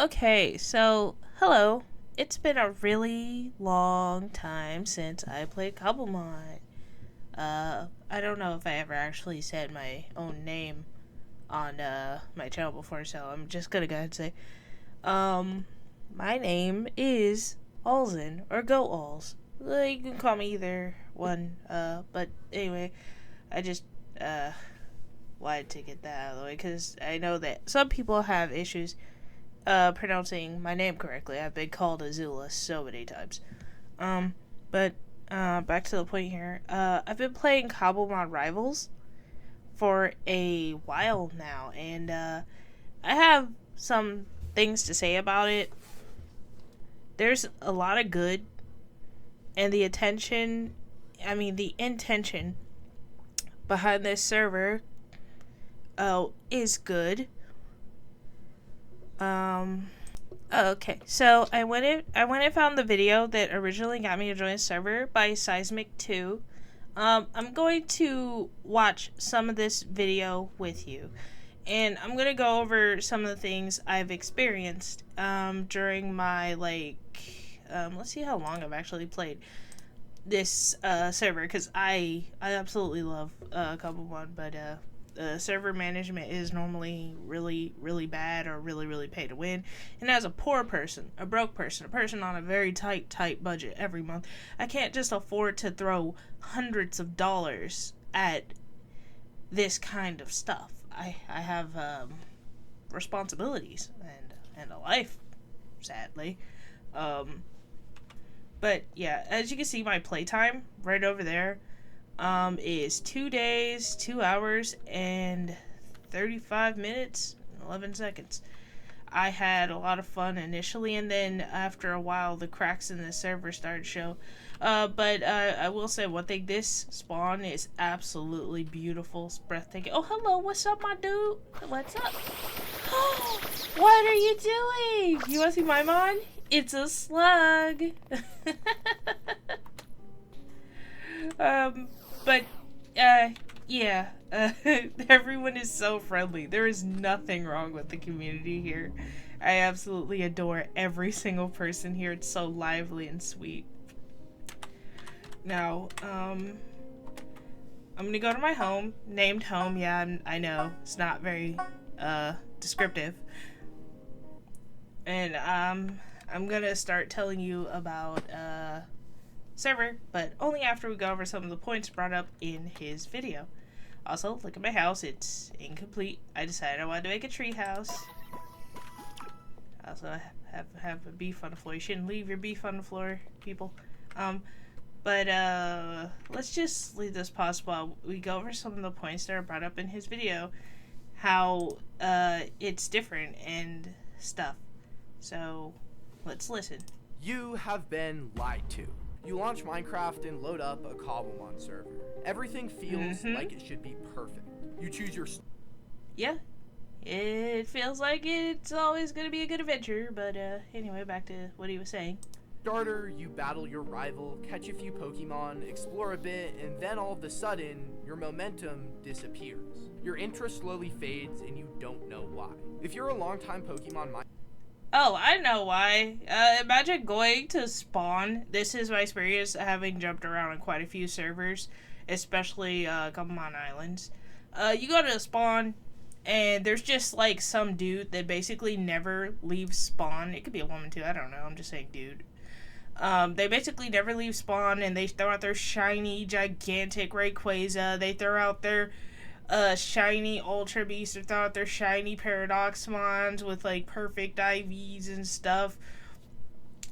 Okay, so hello. It's been a really long time since I played Cobblemon. I don't know if I ever actually said my own name on my channel before, so I'm just gonna go ahead and say, um, my name is Alzin or Go Alls. You can call me either one. But anyway, I just uh wanted to get that out of the way because I know that some people have issues pronouncing my name correctly. I've been called Azula so many times. Um, but back to the point here. I've been playing Cobblemon Rivals for a while now, and I have some things to say about it. There's a lot of good, and the intention behind this server, is good. Um, okay, so I went and found the video that originally got me to join the server by Seismic 2. I'm going to watch some of this video with you, and I'm gonna go over some of the things I've experienced during my let's see how long I've actually played this server, because I absolutely love Cobblemon, but server management is normally really, really bad or really, really pay to win. And as a poor person, a broke person, a person on a very tight budget every month, I can't just afford to throw hundreds of dollars at this kind of stuff. I have responsibilities and a life, sadly. Um, but yeah, as you can see, my playtime right over there is 2 days, 2 hours, and 35 minutes, 11 seconds. I had a lot of fun initially, and then after a while, the cracks in the server started to show. But I will say one thing: this spawn is absolutely beautiful, it's breathtaking. Oh, hello, what's up, my dude? What's up? What are you doing? You want to see my mon? It's a slug. But, yeah, everyone is so friendly. There is nothing wrong with the community here. I absolutely adore every single person here. It's so lively and sweet. Now, I'm gonna go to my home, named home. Yeah, I know, it's not very, descriptive. And, I'm gonna start telling you about, server, but only after we go over some of the points brought up in his video. Also, look at my house, it's incomplete. I decided I wanted to make a tree house. Also, have a beef on the floor. You shouldn't leave your beef on the floor, people. But let's just leave this pause while we go over some of the points that are brought up in his video. How, it's different and stuff. So, let's listen. You have been lied to. You launch Minecraft and load up a Cobblemon server. Everything feels like it should be perfect. You choose your... Yeah, it feels like it's always going to be a good adventure, but anyway, back to what he was saying. Starter, you battle your rival, catch a few Pokemon, explore a bit, and then all of a sudden, your momentum disappears. Your interest slowly fades and you don't know why. If you're a longtime Pokemon Oh, I know why. Imagine going to spawn. This is my experience having jumped around on quite a few servers, especially Cobblemon Islands. You go to spawn, and there's just like some dude that basically never leaves spawn. It could be a woman too, I don't know, I'm just saying dude. They basically never leave spawn, and they throw out their shiny, gigantic Rayquaza. They throw out their shiny Ultra Beast, or throw out their shiny Paradoxmons with like perfect IVs and stuff.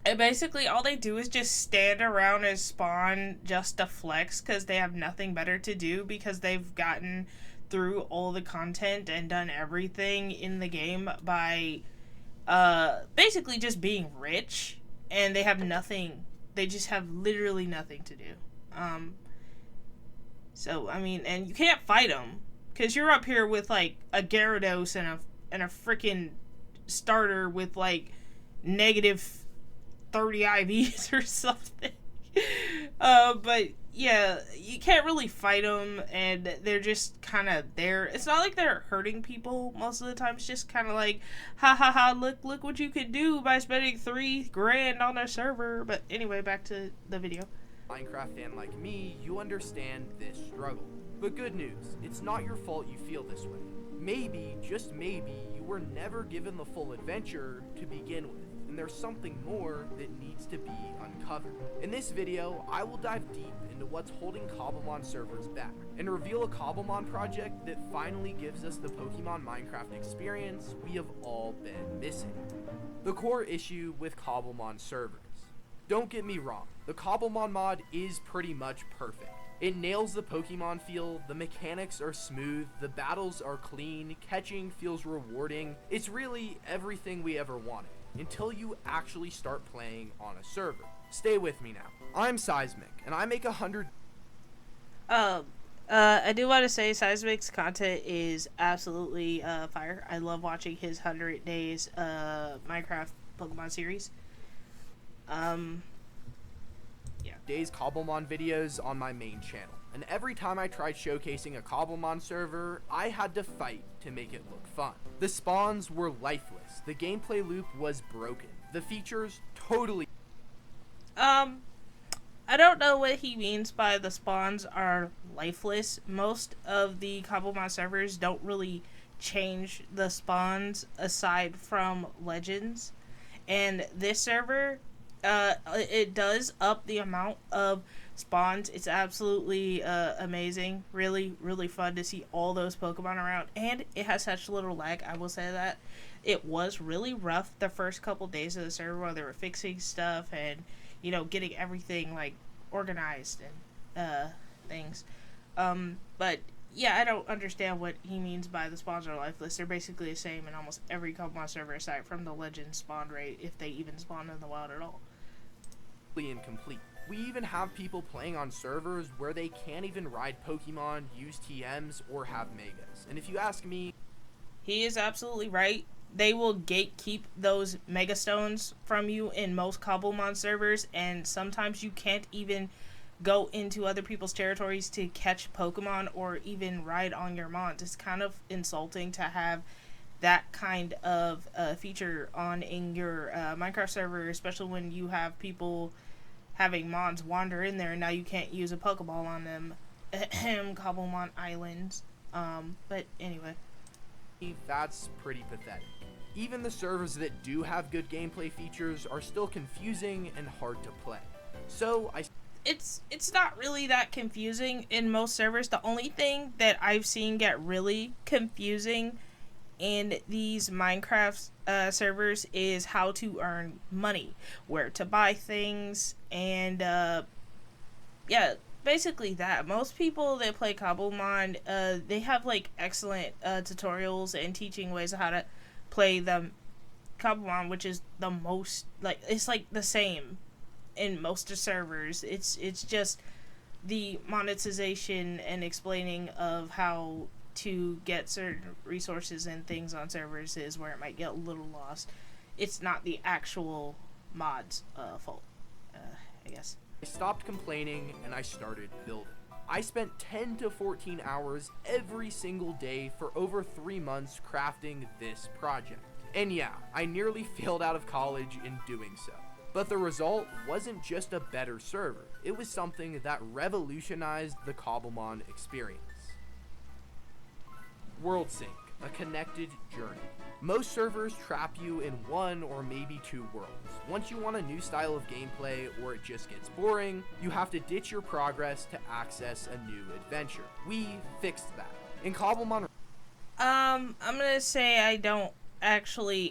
And basically all they do is just stand around and spawn just to flex, because they have nothing better to do, because they've gotten through all the content and done everything in the game by basically just being rich, and they have nothing. They just have literally nothing to do. So, I mean, and you can't fight them, because you're up here with, like, a Gyarados and a freaking starter with, like, negative 30 IVs or something. But, yeah, you can't really fight them, and they're just kind of there. It's not like they're hurting people most of the time. It's just kind of like, ha ha ha, look what you could do by spending $3,000 on a server. But anyway, back to the video. Minecraft fan like me, you understand this struggle. But good news, it's not your fault you feel this way. Maybe, just maybe, you were never given the full adventure to begin with, and there's something more that needs to be uncovered. In this video, I will dive deep into what's holding Cobblemon servers back, and reveal a Cobblemon project that finally gives us the Pokemon Minecraft experience we have all been missing. The core issue with Cobblemon servers. Don't get me wrong, the Cobblemon mod is pretty much perfect. It nails the Pokemon feel, the mechanics are smooth, the battles are clean, catching feels rewarding. It's really everything we ever wanted, until you actually start playing on a server. Stay with me now. I'm Seismic, and I make 100... I do want to say Seismic's content is absolutely fire. I love watching his 100 Days Minecraft Pokemon series. Days Cobblemon videos on my main channel, and every time I tried showcasing a Cobblemon server, I had to fight to make it look fun. The spawns were lifeless, the gameplay loop was broken, the features totally... I don't know what he means by the spawns are lifeless. Most of the Cobblemon servers don't really change the spawns aside from Legends, and this server, it does up the amount of spawns. It's absolutely amazing. Really, really fun to see all those Pokemon around. And it has such little lag, I will say that. It was really rough the first couple days of the server while they were fixing stuff and, you know, getting everything, like, organized and things. But, yeah, I don't understand what he means by the spawns are lifeless. They're basically the same in almost every Pokemon server aside from the Legend spawn rate, if they even spawn in the wild at all. Incomplete. We even have people playing on servers where they can't even ride Pokemon, use TMs, or have Megas. And if you ask me... He is absolutely right. They will gatekeep those Mega Stones from you in most Cobblemon servers, and sometimes you can't even go into other people's territories to catch Pokemon or even ride on your Mons. It's kind of insulting to have that kind of feature on in your Minecraft server, especially when you have people having Mons wander in there and now you can't use a Pokeball on them. Cobblemon Islands. But anyway. That's pretty pathetic. Even the servers that do have good gameplay features are still confusing and hard to play. So It's not really that confusing in most servers. The only thing that I've seen get really confusing in these Minecraft servers is how to earn money, where to buy things, and yeah, basically that. Most people that play Cobblemon, they have like excellent tutorials and teaching ways of how to play the Cobblemon, which is the most, like, it's like the same in most of servers. It's just the monetization and explaining of how to get certain resources and things on servers is where it might get a little lost. It's not the actual mod's fault, I guess. I stopped complaining and I started building. I spent 10 to 14 hours every single day for over 3 months crafting this project. And yeah, I nearly failed out of college in doing so. But the result wasn't just a better server, it was something that revolutionized the Cobblemon experience. World Sync, a connected journey. Most servers trap you in 1 or maybe 2 worlds. Once you want a new style of gameplay or it just gets boring, you have to ditch your progress to access a new adventure. We fixed that. In Cobblemon... I'm gonna say I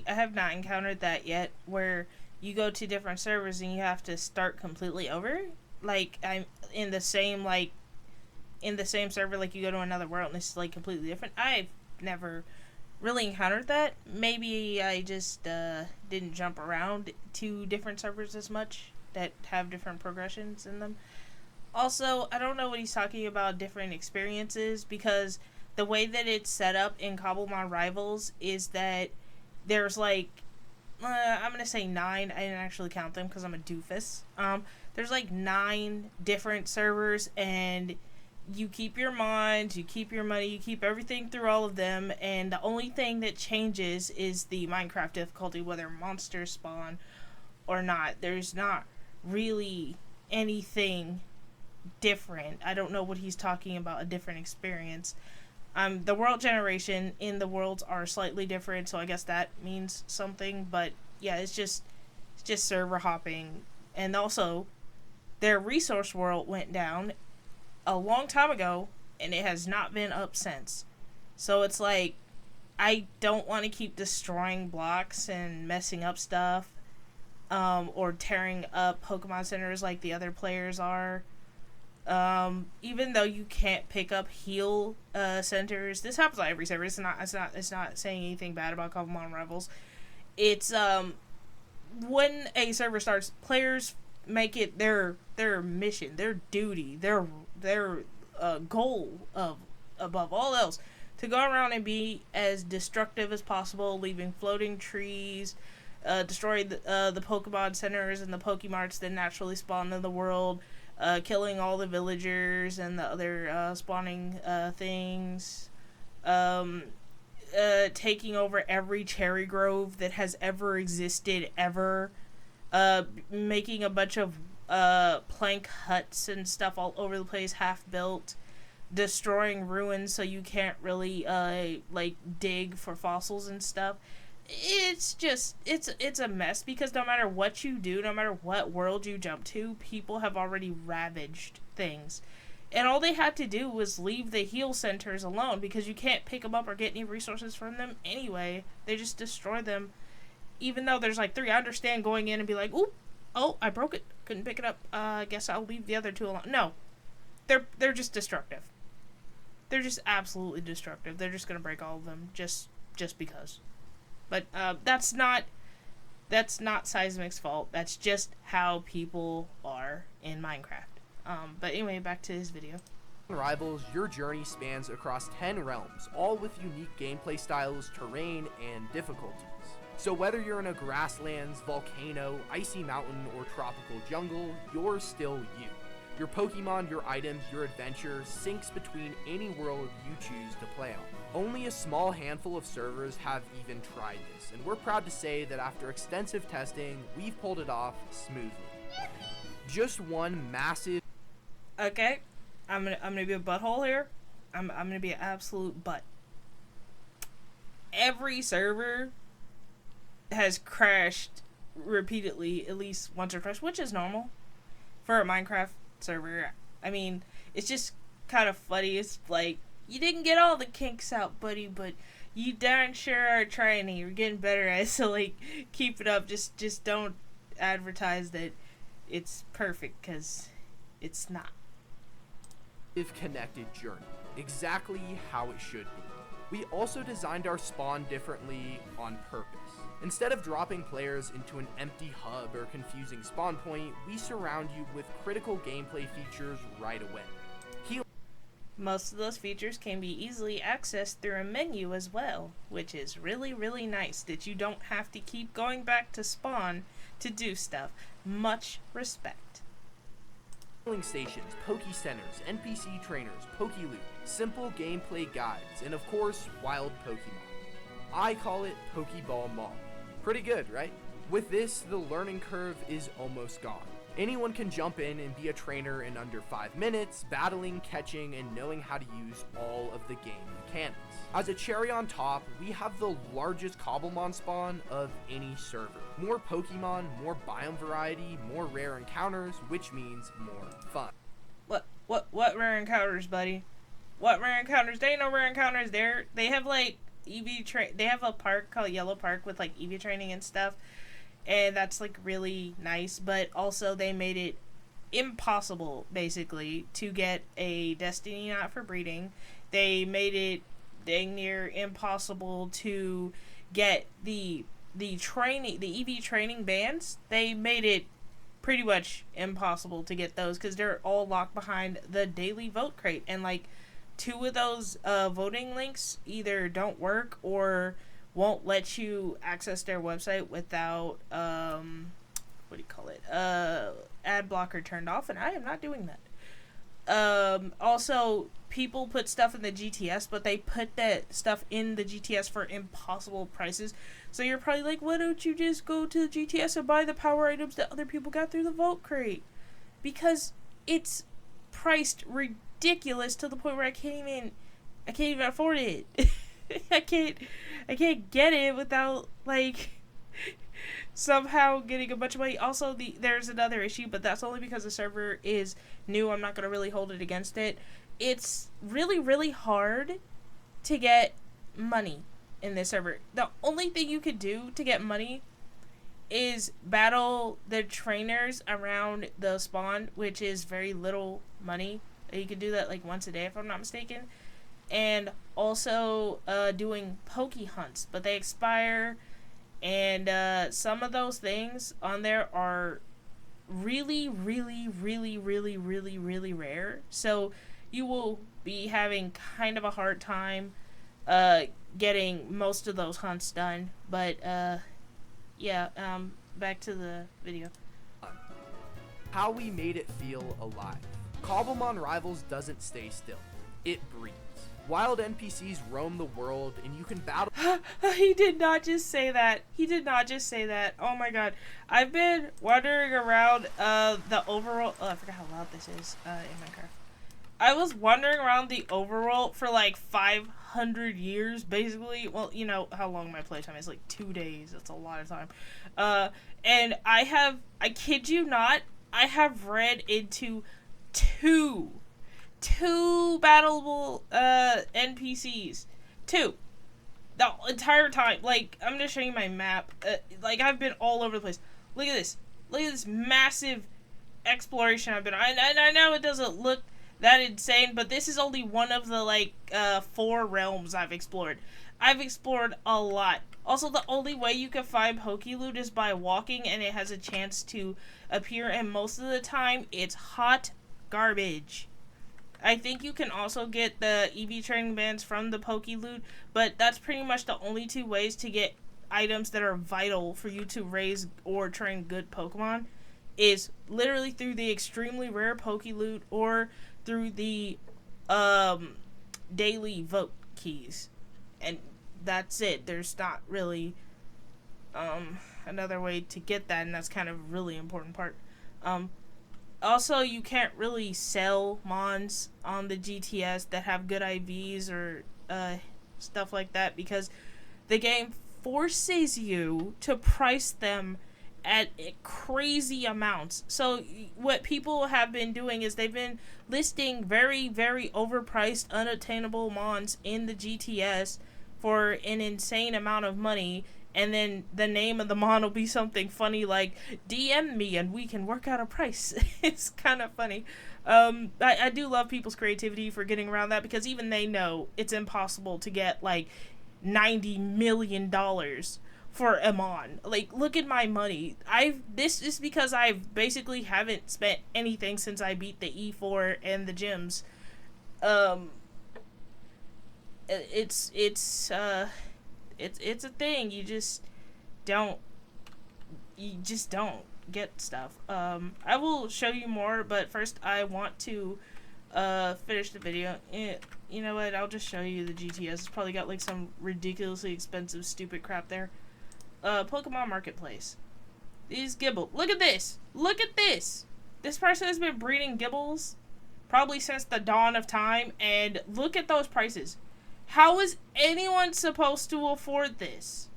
have not encountered that yet, where you go to different servers and you have to start completely over. Like, I'm in the same server, like you go to another world and it's like completely different. I've never really encountered that. Maybe I just didn't jump around to different servers as much that have different progressions in them. Also, I don't know what he's talking about, different experiences, because the way that it's set up in Cobblemon Rivals is that there's like, I'm going to say 9. I didn't actually count them because I'm a doofus. there's like 9 different servers, and you keep your mines, you keep your money, you keep everything through all of them, and the only thing that changes is the Minecraft difficulty, whether monsters spawn or not. There's not really anything different. I don't know what he's talking about, a different experience. The world generation in the worlds are slightly different, so I guess that means something, but yeah, it's just server hopping. And also, their resource world went down a long time ago, and it has not been up since. So it's like, I don't want to keep destroying blocks and messing up stuff, or tearing up Pokemon centers like the other players are. Even though you can't pick up heal centers, this happens on every server. It's not saying anything bad about Cobblemon Rivals. It's when a server starts, players make it their mission, their duty, their goal of above all else to go around and be as destructive as possible, leaving floating trees, destroying the Pokemon centers and the Pokemarts that naturally spawn in the world, killing all the villagers and the other spawning things, taking over every cherry grove that has ever existed ever, making a bunch of plank huts and stuff all over the place, half built, destroying ruins so you can't really like dig for fossils and stuff. It's just it's a mess, because no matter what you do, no matter what world you jump to, people have already ravaged things, and all they had to do was leave the heal centers alone, because you can't pick them up or get any resources from them anyway. They just destroy them, even though there's like 3. I understand going in and be like, oop, oh, I broke it, couldn't pick it up, I guess I'll leave the other 2 alone. No, they're just destructive. They're just absolutely destructive. They're just gonna break all of them just because. But that's not Seismic's fault. That's just how people are in Minecraft. But anyway, back to his video. Rivals, your journey spans across 10 realms, all with unique gameplay styles, terrain, and difficulties. So whether you're in a grasslands, volcano, icy mountain, or tropical jungle, you're still you. Your Pokemon, your items, your adventure syncs between any world you choose to play on. Only a small handful of servers have even tried this, and we're proud to say that after extensive testing, we've pulled it off smoothly. Just one massive... Okay, I'm gonna be a butthole here. I'm gonna be an absolute butt. Every server has crashed repeatedly, at least once or twice, which is normal for a Minecraft server. I mean, it's just kind of funny. It's like, you didn't get all the kinks out, buddy, but you darn sure are trying, and you're getting better at it, so like, keep it up. Just don't advertise that it's perfect, because it's not. Connected journey, exactly how it should be. We also designed our spawn differently on purpose. Instead of dropping players into an empty hub or confusing spawn point, we surround you with critical gameplay features right away. Most of those features can be easily accessed through a menu as well, which is really, really nice that you don't have to keep going back to spawn to do stuff. Much respect. Healing stations, Poke Centers, NPC trainers, Poke Loot, simple gameplay guides, and of course, wild Pokemon. I call it Pokeball Mall. Pretty good, right? With this, the learning curve is almost gone. Anyone can jump in and be a trainer in under 5 minutes, battling, catching, and knowing how to use all of the game mechanics. As a cherry on top, we have the largest Cobblemon spawn of any server. More Pokemon, more biome variety, more rare encounters, which means more fun. What rare encounters, buddy? What rare encounters? There ain't no rare encounters there. They have like they have a park called Yellow Park with like EV training and stuff, and that's like really nice, but also they made it impossible basically to get a Destiny knot for breeding. They made it dang near impossible to get the training, the EV training bands. They made it pretty much impossible to get those because they're all locked behind the daily vote crate, and like 2 of those voting links either don't work or won't let you access their website without what do you call it? Ad blocker turned off, and I am not doing that. Also, people put stuff in the GTS, but they put that stuff in the GTS for impossible prices. So you're probably like, why don't you just go to the GTS and buy the power items that other people got through the Vault Crate? Because it's priced ridiculous to the point where I can't even afford it. I can't get it without, like, somehow getting a bunch of money. Also, there's another issue, but that's only because the server is new. I'm not going to really hold it against it. It's really, really hard to get money in this server. The only thing you could do to get money is battle the trainers around the spawn, which is very little money. You can do that like once a day if I'm not mistaken. And also doing Poke Hunts, but they expire. And some of those things on there are really, really, really, really, really, really rare. So you will be having kind of a hard time getting most of those hunts done. But yeah, back to the video. How we made it feel alive. Cobblemon Rivals doesn't stay still. It breathes. Wild NPCs roam the world, and you can battle. He did not just say that. He did not just say that. Oh my god. I've been wandering around the overworld. Oh, I forgot how loud this is in Minecraft. I was wandering around the overworld for like 500 years, basically. Well, you know how long my playtime is, like 2 days. That's a lot of time. And I kid you not, I have read into two battleable NPCs. 2. The entire time. Like, I'm gonna show you my map. Like, I've been all over the place. Look at this. Look at this massive exploration I've been on. I know it doesn't look that insane, but this is only one of the, like, 4 realms I've explored. I've explored a lot. Also, the only way you can find Poke Loot is by walking, and it has a chance to appear, and most of the time, it's hot garbage. I think you can also get the EV training bands from the Poke Loot, but that's pretty much the only 2 ways to get items that are vital for you to raise or train good Pokemon, is literally through the extremely rare Poke Loot or through the daily vote keys. And that's it. There's not really another way to get that, and that's kind of a really important part. Also, you can't really sell mons on the GTS that have good IVs or stuff like that, because the game forces you to price them at crazy amounts. So what people have been doing is they've been listing very, very overpriced, unattainable mons in the GTS for an insane amount of money, and then the name of the mon will be something funny like DM me and we can work out a price. It's kind of funny. I do love people's creativity for getting around that, because even they know it's impossible to get like $90 million for a mon. Like, look at my money. This is because I basically haven't spent anything since I beat the E4 and the gyms. It's a thing. You just don't get stuff. I will show you more, but first I want to finish the video. You know what? I'll just show you the GTS. It's probably got like some ridiculously expensive stupid crap there. Pokemon Marketplace. These Gibble. Look at this. Look at this. This person has been breeding Gibbles probably since the dawn of time, and look at those prices. How is anyone supposed to afford this?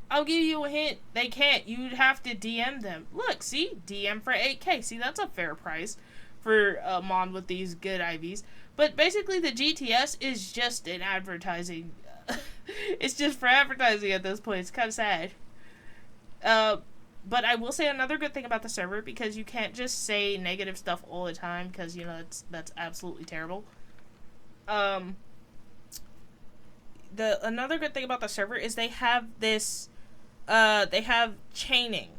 I'll give you a hint. They can't. You'd have to DM them. Look, see? DM for 8K. See, that's a fair price for a mon with these good IVs. But basically, the GTS is just an advertising. It's just for advertising at this point. It's kind of sad. But I will say another good thing about the server, because you can't just say negative stuff all the time, because, you know, that's absolutely terrible. Another good thing about the server is they have this, they have chaining.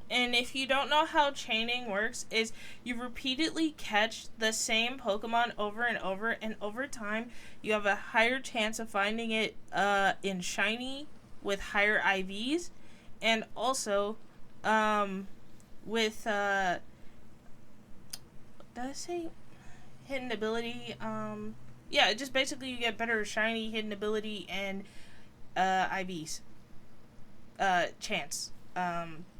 And if you don't know how chaining works, is you repeatedly catch the same Pokemon over and over, and over time, you have a higher chance of finding it in shiny with higher IVs, and also with did I say hidden ability? Yeah, just basically you get better shiny hidden ability and IVs chance.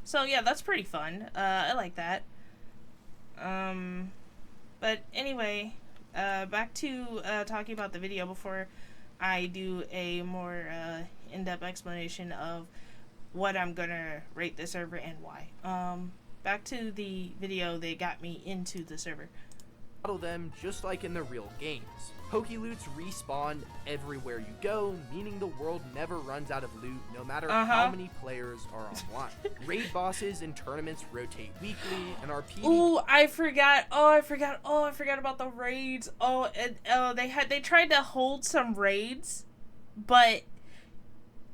So yeah, that's pretty fun. I like that. But anyway, back to talking about the video before I do a more in-depth explanation of what I'm gonna rate the server and why. Back to the video that got me into the server. Battle them just like in the real games. Pokéloots respawn everywhere you go, meaning the world never runs out of loot no matter how many players are online. Raid bosses and tournaments rotate weekly, and our PvP... Ooh, I forgot about the raids. They tried to hold some raids, but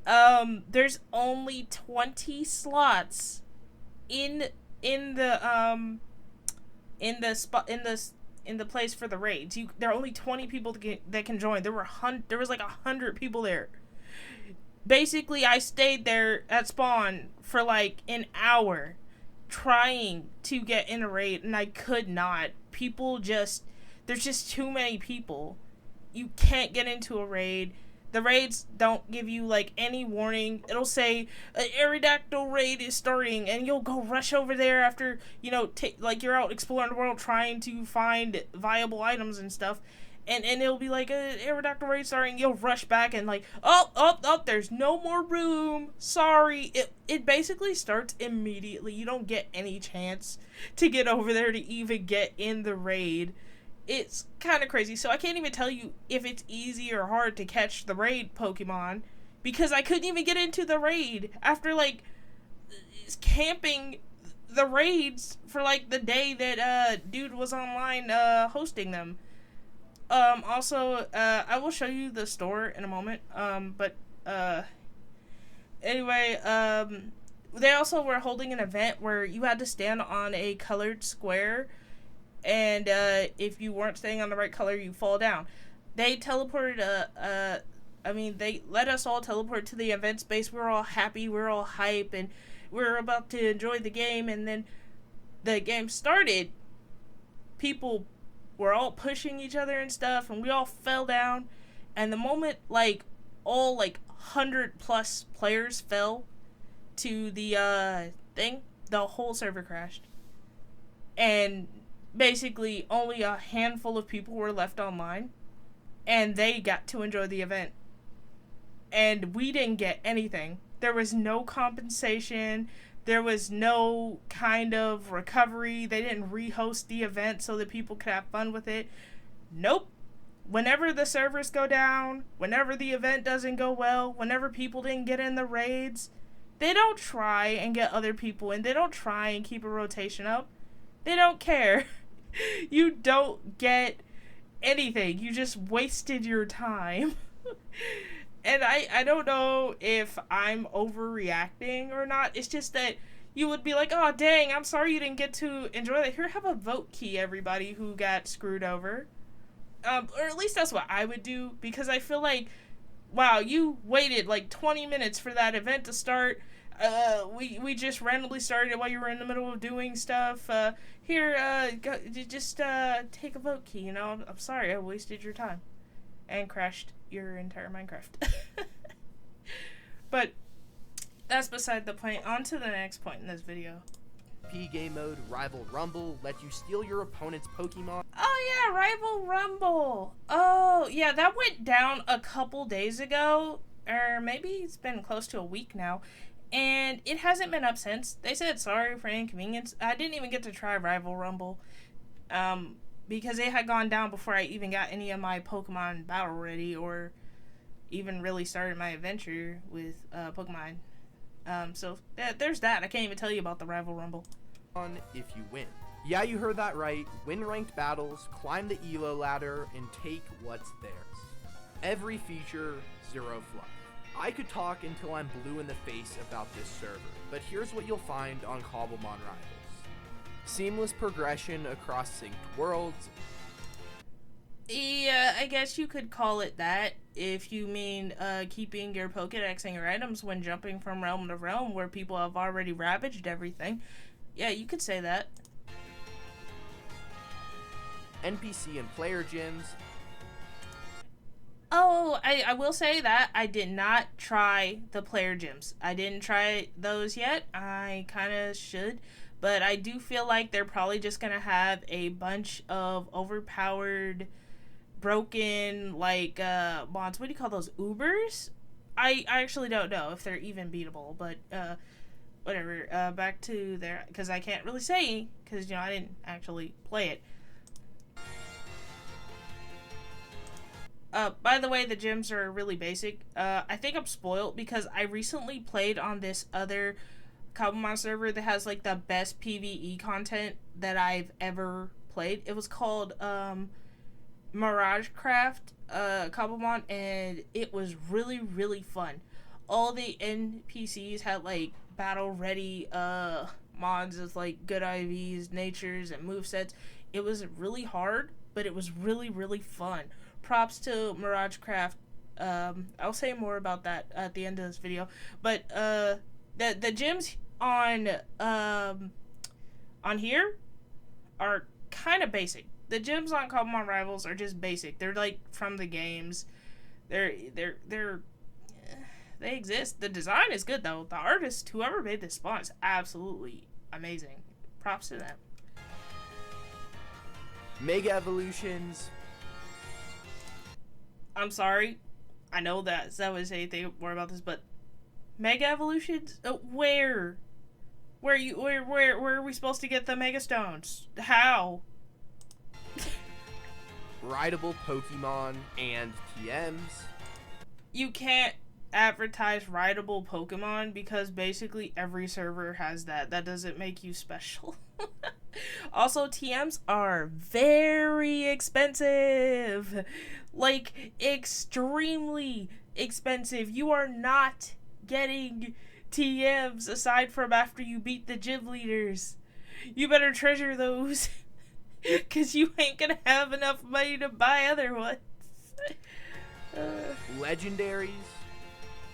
there's only 20 slots in the place for the raids. There are only 20 people that can join. There was like 100 people there. Basically, I stayed there at spawn for like an hour trying to get in a raid, and I could not. There's just too many people. You can't get into a raid. The raids don't give you like any warning. It'll say an Aerodactyl raid is starting, and you'll go rush over there after, like you're out exploring the world trying to find viable items and stuff. And it'll be like an Aerodactyl raid starting. You'll rush back and like, oh, there's no more room. Sorry. It basically starts immediately. You don't get any chance to get over there to even get in the raid. It's kind of crazy. So I can't even tell you if it's easy or hard to catch the raid Pokemon, because I couldn't even get into the raid after like camping the raids for like the day that dude was online hosting them. Also, I will show you the store in a moment. Anyway, they also were holding an event where you had to stand on a colored square, and if you weren't staying on the right color, you fall down. They teleported, they let us all teleport to the event space. We were all happy, we were all hype, and we were about to enjoy the game, and then the game started. People were all pushing each other and stuff, and we all fell down, and the moment, all 100+ players fell to the thing, the whole server crashed. And basically only a handful of people were left online, and they got to enjoy the event. And we didn't get anything. There was no compensation. There was no kind of recovery. They didn't rehost the event so that people could have fun with it. Nope. Whenever the servers go down, whenever the event doesn't go well, whenever people didn't get in the raids, they don't try and get other people in. They don't try and keep a rotation up. They don't care. You don't get anything. You just wasted your time. And I don't know if I'm overreacting or not. It's just that you would be like, oh, dang, I'm sorry you didn't get to enjoy that. Here, have a vote key, everybody who got screwed over. Or at least that's what I would do, because I feel like, wow, you waited like 20 minutes for that event to start. We just randomly started it while you were in the middle of doing stuff. Just take a vote key, I'm sorry I wasted your time and crashed your entire Minecraft. But that's beside the point. On to the next point in this video. Game mode Rival Rumble let you steal your opponent's Pokemon. Oh yeah, Rival Rumble. Oh yeah, that went down a couple days ago, or maybe it's been close to a week now, and it hasn't been up since. They said sorry for inconvenience. I didn't even get to try Rival Rumble, because it had gone down before I even got any of my Pokemon battle ready, or even really started my adventure with Pokemon. So there's that. I can't even tell you about the Rival Rumble. If you win. Yeah, you heard that right. Win ranked battles, climb the ELO ladder, and take what's theirs. Every feature, zero fluff. I could talk until I'm blue in the face about this server, but here's what you'll find on Cobblemon Rivals. Seamless progression across synced worlds. Yeah, I guess you could call it that if you mean keeping your Pokedex and your items when jumping from realm to realm where people have already ravaged everything. Yeah, you could say that. NPC and player gyms. Oh, I will say that I did not try the player gyms. I didn't try those yet. I kind of should. But I do feel like they're probably just going to have a bunch of overpowered, broken, like, mods. What do you call those? Ubers? I actually don't know if they're even beatable. But, whatever. Back to there. Because I can't really say. Because, you know, I didn't actually play it. By the way, the gyms are really basic. I think I'm spoiled because I recently played on this other Cobblemon server that has like the best PvE content that I've ever played. It was called Mirage Craft Cobblemon, and it was really, really fun. All the NPCs had like battle ready mods with like good IVs, natures, and movesets. It was really hard, but it was really, really fun. Props to Mirage Craft. I'll say more about that at the end of this video. But the gyms on here are kind of basic. The gyms on Cobblemon Rivals are just basic. They're like from the games. They exist. The design is good though. The artist, whoever made this spawn, is absolutely amazing. Props to them. Mega evolutions. I'm sorry. I know that Zed would say anything more about this, but Mega Evolutions? Where? Where are we supposed to get the Mega Stones? How? Rideable Pokemon and TMs. You can't advertise rideable Pokemon because basically every server has that. That doesn't make you special. Also, TMs are very expensive. Like, extremely expensive. You are not getting TMs aside from after you beat the gym leaders. You better treasure those. Because you ain't gonna have enough money to buy other ones. Legendaries.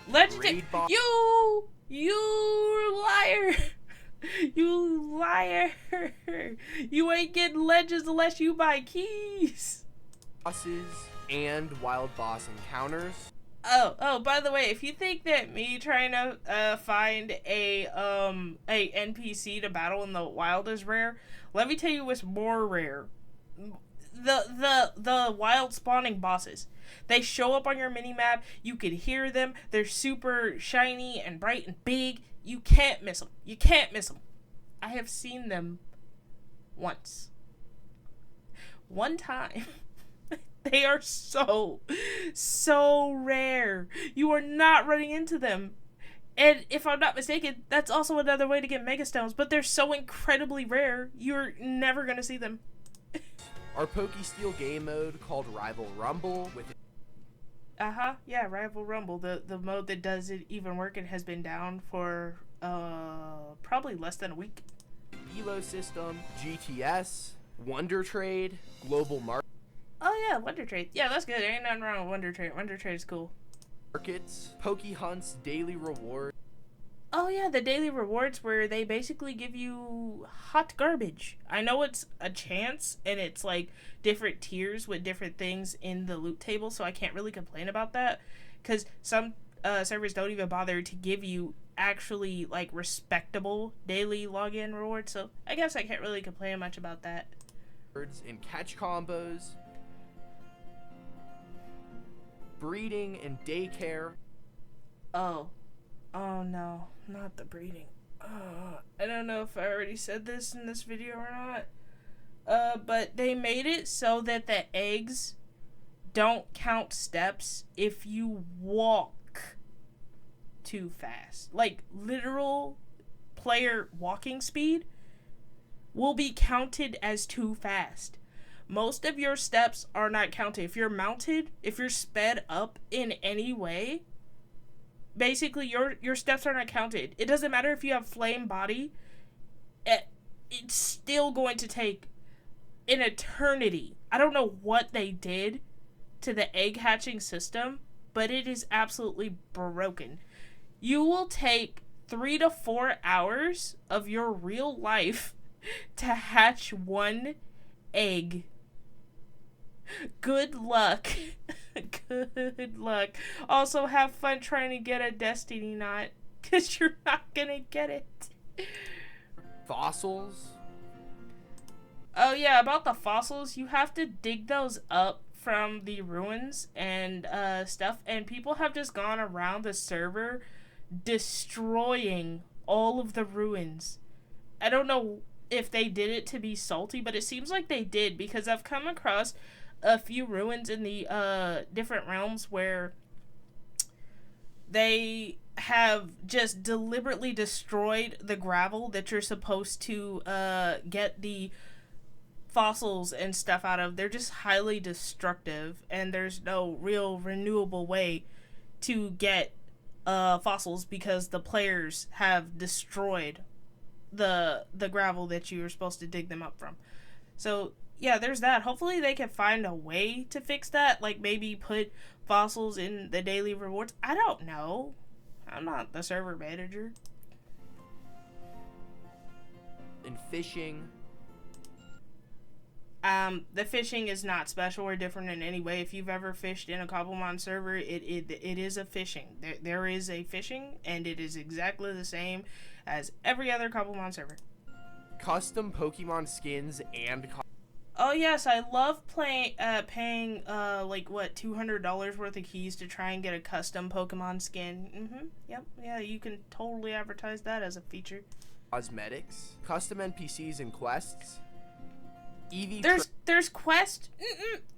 Legendary. You liar. You liar. You ain't getting legends unless you buy keys. Bosses and wild boss encounters. Oh, by the way, if you think that me trying to find a NPC to battle in the wild is rare, let me tell you what's more rare. The wild spawning bosses. They show up on your minimap, you can hear them, they're super shiny and bright and big. You can't miss them. You can't miss them. I have seen them once. One time. They are so rare. You are not running into them. And if I'm not mistaken, that's also another way to get Mega Stones, but they're so incredibly rare, you're never going to see them. Our Pokesteel game mode called Rival Rumble with Yeah, Rival Rumble, the mode that doesn't even work and has been down for probably less than a week. Elo System, GTS, Wonder Trade, Global Oh yeah, Wonder Trade. Yeah, that's good. There ain't nothing wrong with Wonder Trade. Wonder Trade's cool. Markets, Poke Hunts, Daily Rewards. Oh yeah, the daily rewards where they basically give you hot garbage. I know it's a chance and it's like different tiers with different things in the loot table, so I can't really complain about that because some servers don't even bother to give you actually like respectable daily login rewards, so I guess I can't really complain much about that. And catch combos, breeding and daycare. Oh no, not the breeding. I don't know if I already said this in this video or not. But they made it so that the eggs don't count steps if you walk too fast. Like, literal player walking speed will be counted as too fast. Most of your steps are not counted. If you're mounted, if you're sped up in any way, basically your steps are not counted. It doesn't matter if you have flame body. It's still going to take an eternity. I don't know what they did to the egg hatching system, but it is absolutely broken. You will take 3 to 4 hours of your real life to hatch one egg. Good luck. Good luck. Also, have fun trying to get a destiny knot, because you're not gonna get it. Fossils. Oh yeah, about the fossils, you have to dig those up from the ruins and stuff, and people have just gone around the server destroying all of the ruins. I don't know if they did it to be salty, but it seems like they did, because I've come across a few ruins in the different realms where they have just deliberately destroyed the gravel that you're supposed to get the fossils and stuff out of. They're just highly destructive, and there's no real renewable way to get fossils, because the players have destroyed the gravel that you were supposed to dig them up from. So yeah, there's that. Hopefully they can find a way to fix that, like maybe put fossils in the daily rewards. I don't know. I'm not the server manager. And fishing. The fishing is not special or different in any way. If you've ever fished in a Cobblemon server, it is a fishing. There is a fishing, and it is exactly the same as every other Cobblemon server. Custom Pokemon skins and... Oh yes, I love paying like what, $200 worth of keys to try and get a custom Pokemon skin. Yep, yeah, you can totally advertise that as a feature. Cosmetics, custom NPCs and quests. There's quest.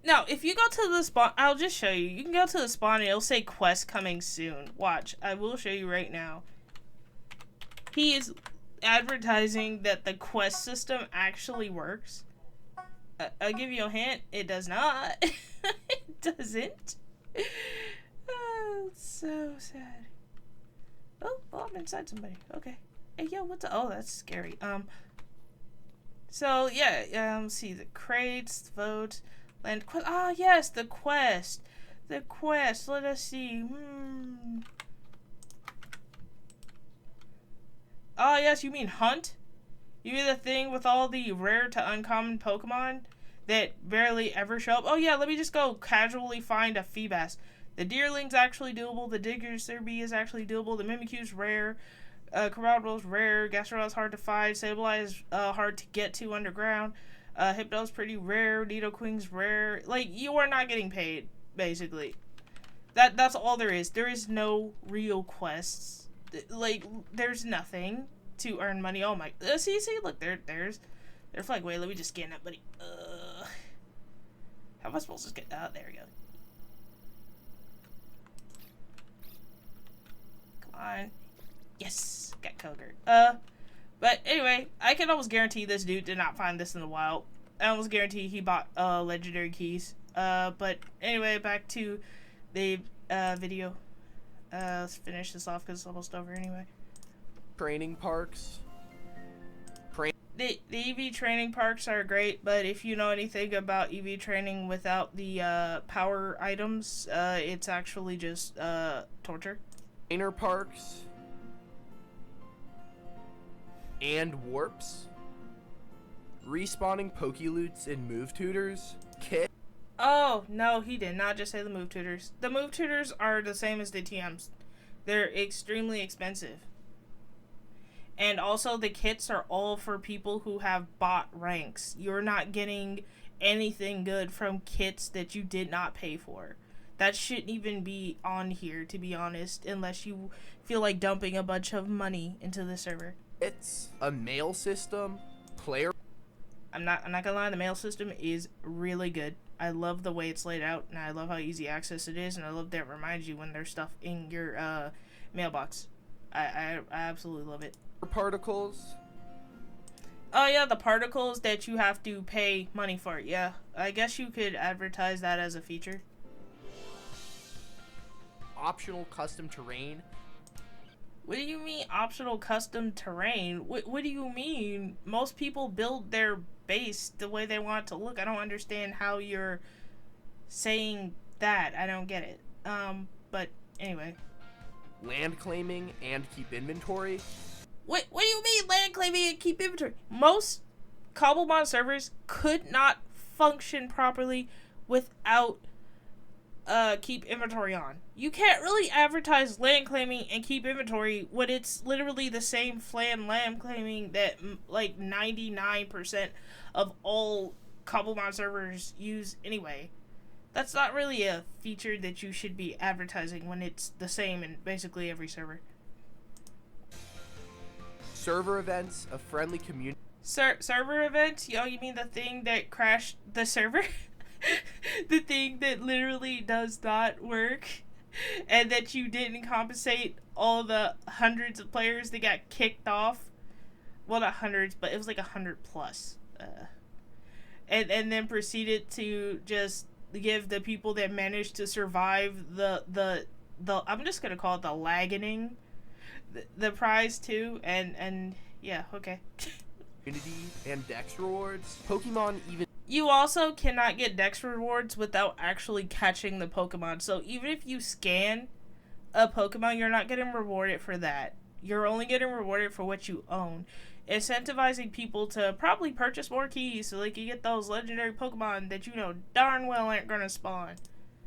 No, if you go to the spawn, I'll just show you. You can go to the spawn and it'll say quest coming soon. Watch, I will show you right now. He is advertising that the quest system actually works. I'll give you a hint. It does not. It doesn't. Oh, it's so sad. Oh, I'm inside somebody. Okay. Hey, yo, what's up? Oh, that's scary. So, yeah, see, the crates, votes, land quest. Ah, yes, the quest. The quest. Let us see. Oh, yes, you mean hunt? You mean the thing with all the rare to uncommon Pokemon that barely ever show up? Oh, yeah, let me just go casually find a Feebas. The Deerling's actually doable. The Diggercerby is actually doable. The Mimikyu's rare. Corral's rare. Gasparot's hard to find. Sableye hard to get to underground. Hypno's pretty rare. Nidoqueen's rare. Like, you are not getting paid, basically. That's all there is. There is no real quests. Like, there's nothing to earn money. Oh my, see, look, there's flag. Wait, let me just scan that, buddy. How am I supposed to get, there we go. Come on. Yes, got Koger. But anyway, I can almost guarantee this dude did not find this in the wild. I almost guarantee he bought, legendary keys. But anyway, back to the, video. Let's finish this off because it's almost over anyway. Training parks. The EV training parks are great, but if you know anything about EV training without the, power items, it's actually just, torture. Trainer parks. And warps. Respawning Pokéloots and move tutors. Kit. Oh, no, he did not just say the move tutors. The move tutors are the same as the TMs. They're extremely expensive. And also the kits are all for people who have bought ranks. You're not getting anything good from kits that you did not pay for. That shouldn't even be on here, to be honest, unless you feel like dumping a bunch of money into the server. It's a mail system. Player. I'm not gonna lie, the mail system is really good. I love the way it's laid out, and I love how easy access it is, and I love that it reminds you when there's stuff in your mailbox. I absolutely love it. Particles. Oh yeah, the particles that you have to pay money for. Yeah, I guess you could advertise that as a feature. Optional custom terrain. What do you mean optional custom terrain? What do you mean? Most people build their base the way they want it to look. I don't understand how you're saying that. I don't get it. But anyway. Land claiming and keep inventory. What do you mean land claiming and keep inventory? Most Cobblemon servers could not function properly without keep inventory on. You can't really advertise land claiming and keep inventory when it's literally the same land claiming that like 99% of all Cobblemon servers use anyway. That's not really a feature that you should be advertising when it's the same in basically every server. Server events, a friendly community. Server events? Yo, you mean the thing that crashed the server? The thing that literally does not work, and that you didn't compensate all the hundreds of players that got kicked off. Well, not hundreds, but it was like 100 plus. And then proceeded to just give the people that managed to survive the I'm just gonna call it the lagging, the prize too, and yeah, okay. Community and dex rewards. Pokemon even. You also cannot get dex rewards without actually catching the Pokemon. So even if you scan a Pokemon, you're not getting rewarded for that. You're only getting rewarded for what you own. Incentivizing people to probably purchase more keys so they can get those legendary Pokemon that you know darn well aren't going to spawn.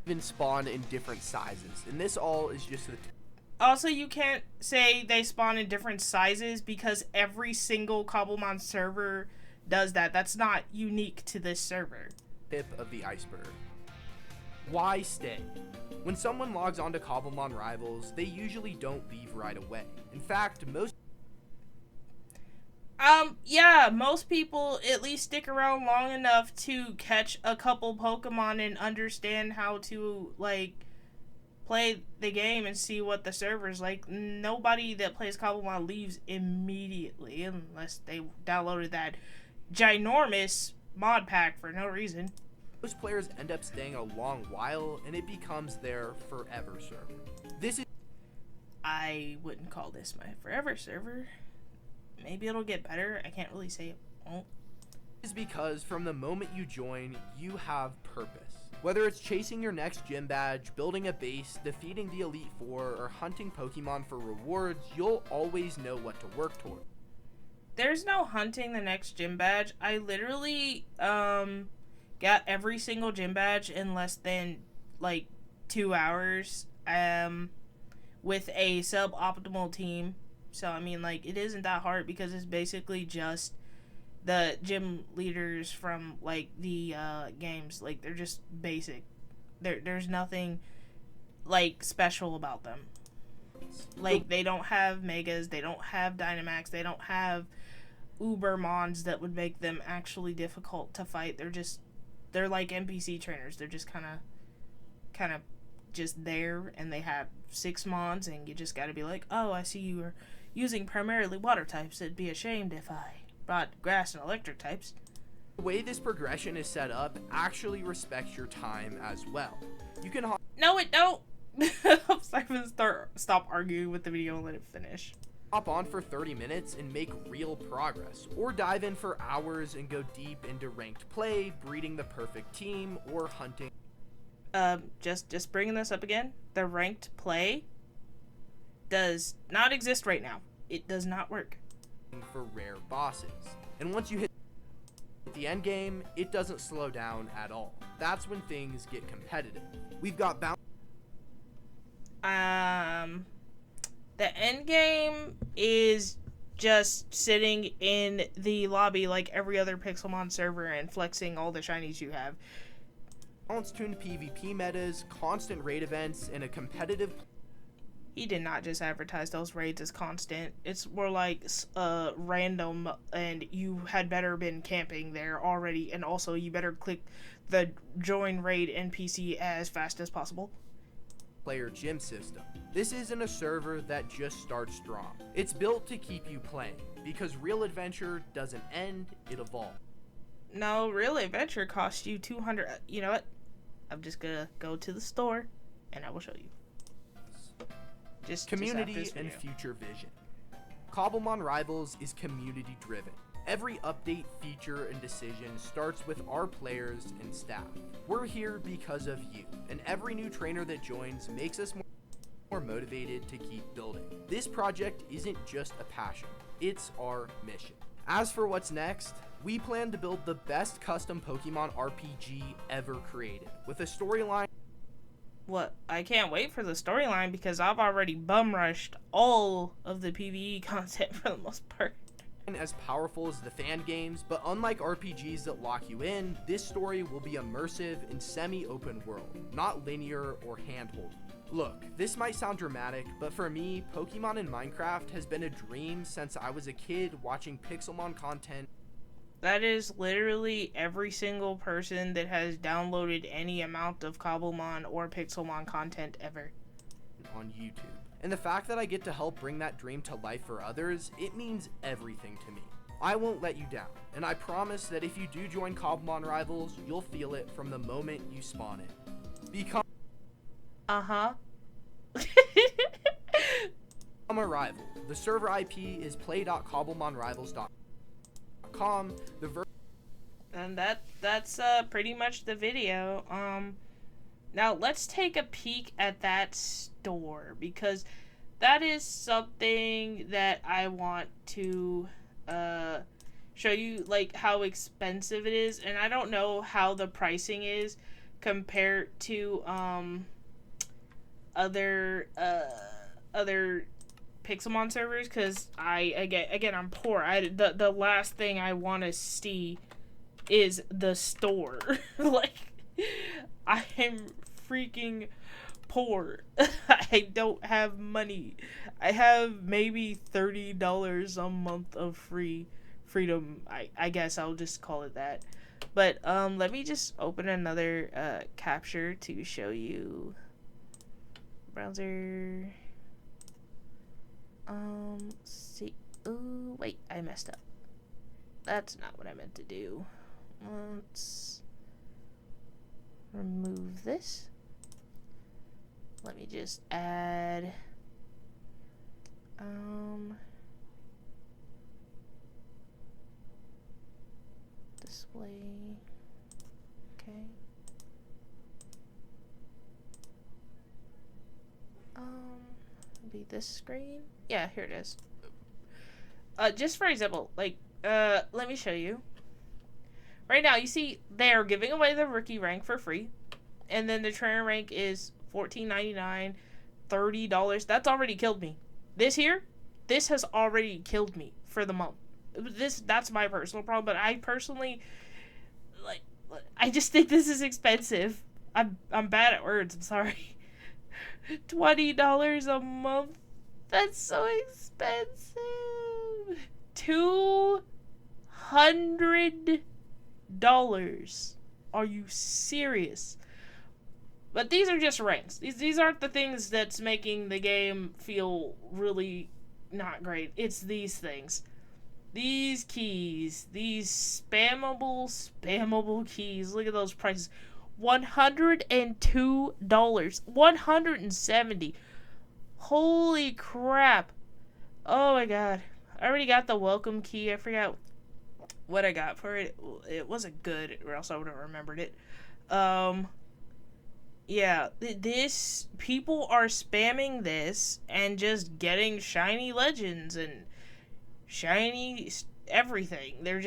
Even spawn in different sizes. And this all is just the... Also, you can't say they spawn in different sizes because every single Cobblemon server does that. That's not unique to this server. Tip of the iceberg. Why stay? When someone logs onto Cobblemon Rivals, they usually don't leave right away. In fact, yeah, most people at least stick around long enough to catch a couple Pokemon and understand how to, like, play the game and see what the server's like. Nobody that plays Cobblemon leaves immediately unless they downloaded that ginormous mod pack for no reason. Most players end up staying a long while, and it becomes their forever server. I wouldn't call this my forever server. Maybe it'll get better. I can't really say it won't. Is because from the moment you join, you have purpose. Whether it's chasing your next gym badge, building a base, defeating the Elite Four, or hunting Pokemon for rewards, you'll always know what to work toward. There's no hunting the next gym badge. I literally got every single gym badge in less than like 2 hours with a suboptimal team. So I mean, like, it isn't that hard because it's basically just the gym leaders from like the games. Like, they're just basic. There's nothing like special about them. Like, they don't have Megas, they don't have Dynamax, they don't have Ubermons that would make them actually difficult to fight. They're like NPC trainers. They're just kind of just there, and they have 6 Mons, and you just gotta be like, oh, I see you are using primarily water types. It'd be a shame if I brought grass and electric types. The way this progression is set up actually respects your time as well. You can No, it don't. I'm gonna stop arguing with the video and let it finish. Hop on for 30 minutes and make real progress, or dive in for hours and go deep into ranked play, breeding the perfect team, or hunting. Just bringing this up again. The ranked play does not exist right now. It does not work. For rare bosses. And once you hit the end game, it doesn't slow down at all. That's when things get competitive. We've got the end game is just sitting in the lobby like every other Pixelmon server and flexing all the shinies you have. Balance-tuned PvP metas, constant raid events, and a competitive... He did not just advertise those raids as constant. It's more like random, and you had better been camping there already, and also you better click the join raid NPC as fast as possible. Player gym system. This isn't a server that just starts strong. It's built to keep you playing, because real adventure doesn't end, it evolves. No, real adventure costs you 200. You know what? I'm just gonna go to the store, and I will show you. Just Community after this and video. future vision. Cobblemon Rivals is community driven. Every update, feature, and decision starts with our players and staff. We're here because of you, and every new trainer that joins makes us more motivated to keep building. This project isn't just a passion, it's our mission. As for what's next, we plan to build the best custom Pokemon RPG ever created, with a storyline. What? I can't wait for the storyline because I've already bum rushed all of the PvE content for the most part. As powerful as the fan games, but unlike RPGs that lock you in, this story will be immersive and semi-open world, not linear or handhold. Look, this might sound dramatic, but for me, Pokemon in Minecraft has been a dream since I was a kid watching Pixelmon content. That is literally every single person that has downloaded any amount of Cobblemon or Pixelmon content ever. On YouTube. And the fact that I get to help bring that dream to life for others, it means everything to me. I won't let you down, and I promise that if you do join Cobblemon Rivals, you'll feel it from the moment you spawn it. Become a rival. The server IP is play.cobblemonrivals.com. And that's pretty much the video. Now let's take a peek at that store because that is something that I want to show you, like how expensive it is, and I don't know how the pricing is compared to other Pixelmon servers, because again I'm poor. The last thing I want to see is the store. Like, I'm freaking poor. I don't have money. I have maybe $30 a month of freedom. I guess I'll just call it that. But let me just open another capture to show you. Browser. See. Ooh, wait, I messed up. That's not what I meant to do. Let's remove this. Let me just add display. Okay. Be this screen. Yeah, here it is. Just for example, like, let me show you. Right now, you see they're giving away the rookie rank for free, and then the trainer rank is $14.99, $30. That's already killed me. This has already killed me for the month. That's my personal problem, but I personally, like, I just think this is expensive. I'm bad at words. I'm sorry. $20 a month. That's so expensive. $200. Are you serious? But these are just ranks. These aren't the things that's making the game feel really not great. It's these things. These keys. These spammable keys. Look at those prices. $102. $170. Holy crap. Oh my god. I already got the welcome key. I forgot what I got for it. It wasn't good, or else I would have remembered it. Yeah, people are spamming this and just getting shiny legends and shiny everything. They're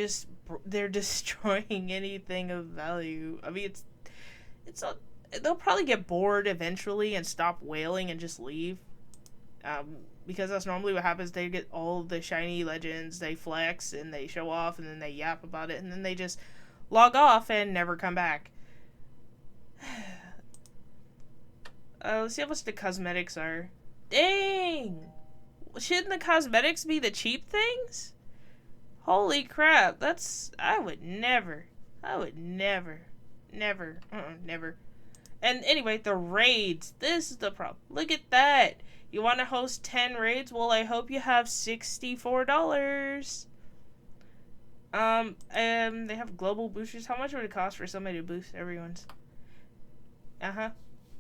destroying anything of value. I mean, they'll probably get bored eventually and stop wailing and just leave. Because that's normally what happens. They get all the shiny legends, they flex and they show off, and then they yap about it, and then they just log off and never come back. Let's see how much the cosmetics are. Dang! Shouldn't the cosmetics be the cheap things? Holy crap, I would never. Never. And anyway, the raids. This is the problem. Look at that. You want to host 10 raids? Well, I hope you have $64. They have global boosters. How much would it cost for somebody to boost everyone's?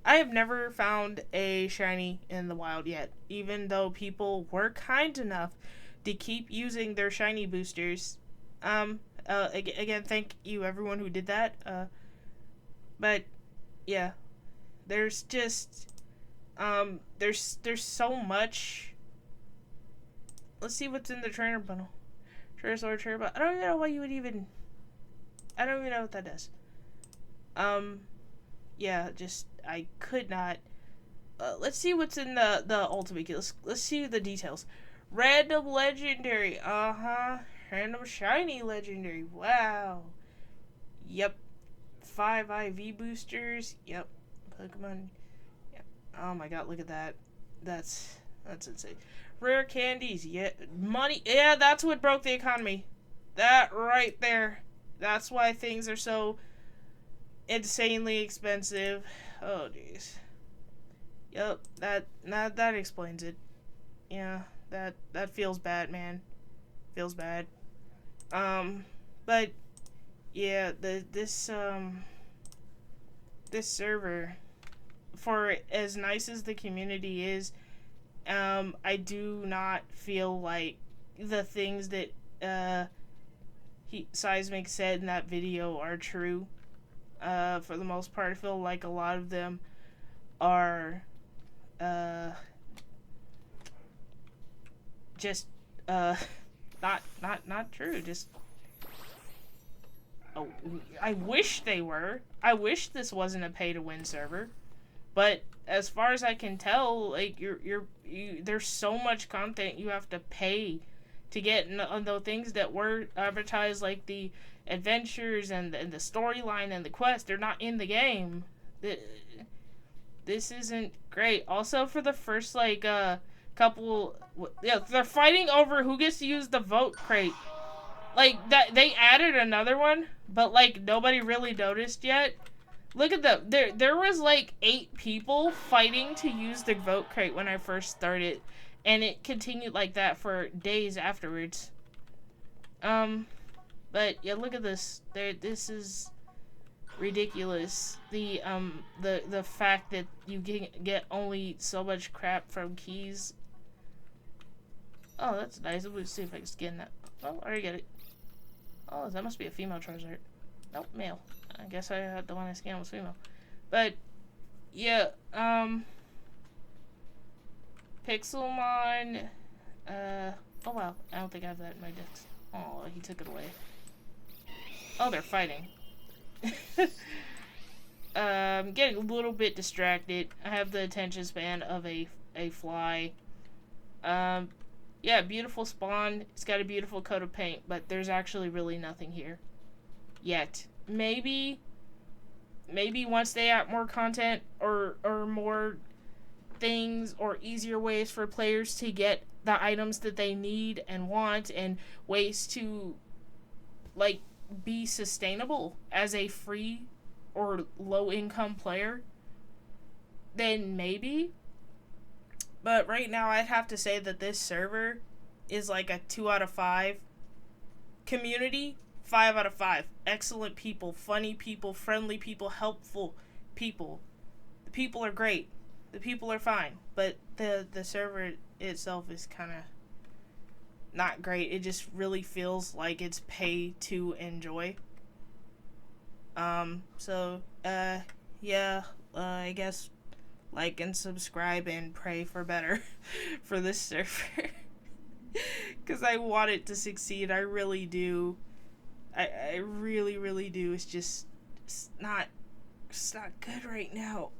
I have never found a shiny in the wild yet, even though people were kind enough to keep using their shiny boosters. Again, thank you everyone who did that. But yeah, there's just there's so much. Let's see what's in the trainer bundle. Trainer trainer bundle. I don't even know why you would even. I don't even know what that does. Yeah, just I could not. Let's see what's in the ultimate kit. Let's see the details. Random legendary. Random shiny legendary. Wow. Yep. 5 IV boosters. Yep. Pokemon. Yep. Oh my god, look at that. That's insane. Rare candies. Yeah. Money. Yeah, that's what broke the economy. That right there. That's why things are so insanely expensive. Oh jeez. Yep, that explains it. Yeah, that feels bad, man. Feels bad. But yeah, this server, for as nice as the community is, I do not feel like the things that Seismic said in that video are true. For the most part, I feel like a lot of them are just not true. Just oh, I wish they were. I wish this wasn't a pay to win server, but as far as I can tell, like there's so much content you have to pay to get on the things that were advertised, like the adventures and the storyline and the quest. They're not in the game. This isn't great. Also, for the first couple, yeah, they're fighting over who gets to use the vote crate. Like that, they added another one, but like nobody really noticed yet. Look at them. There was like 8 people fighting to use the vote crate when I first started, and it continued like that for days afterwards. But yeah, look at this. This is ridiculous. The fact that you get only so much crap from keys. Oh, that's nice. Let's see if I can skin that. Oh, I already get it. Oh, that must be a female Charizard. Nope, male. I guess I had the one I scanned was female. But yeah, Pixelmon. Oh wow, I don't think I have that in my decks. Oh, he took it away. Oh, they're fighting. I'm getting a little bit distracted. I have the attention span of a fly. Yeah, beautiful spawn. It's got a beautiful coat of paint, but there's actually really nothing here yet. Maybe once they add more content or more things or easier ways for players to get the items that they need and want, and ways to like be sustainable as a free or low income player, then maybe. But right now I'd have to say that this server is like a 2 out of 5. Community, 5 out of 5. Excellent people, funny people, friendly people, helpful people. The people are great. The people are fine. But the server itself is kind of not great. It just really feels like it's pay to enjoy. Yeah, I guess like and subscribe and pray for better for this server. Because I want it to succeed. I really do. I really, really do. It's not good right now.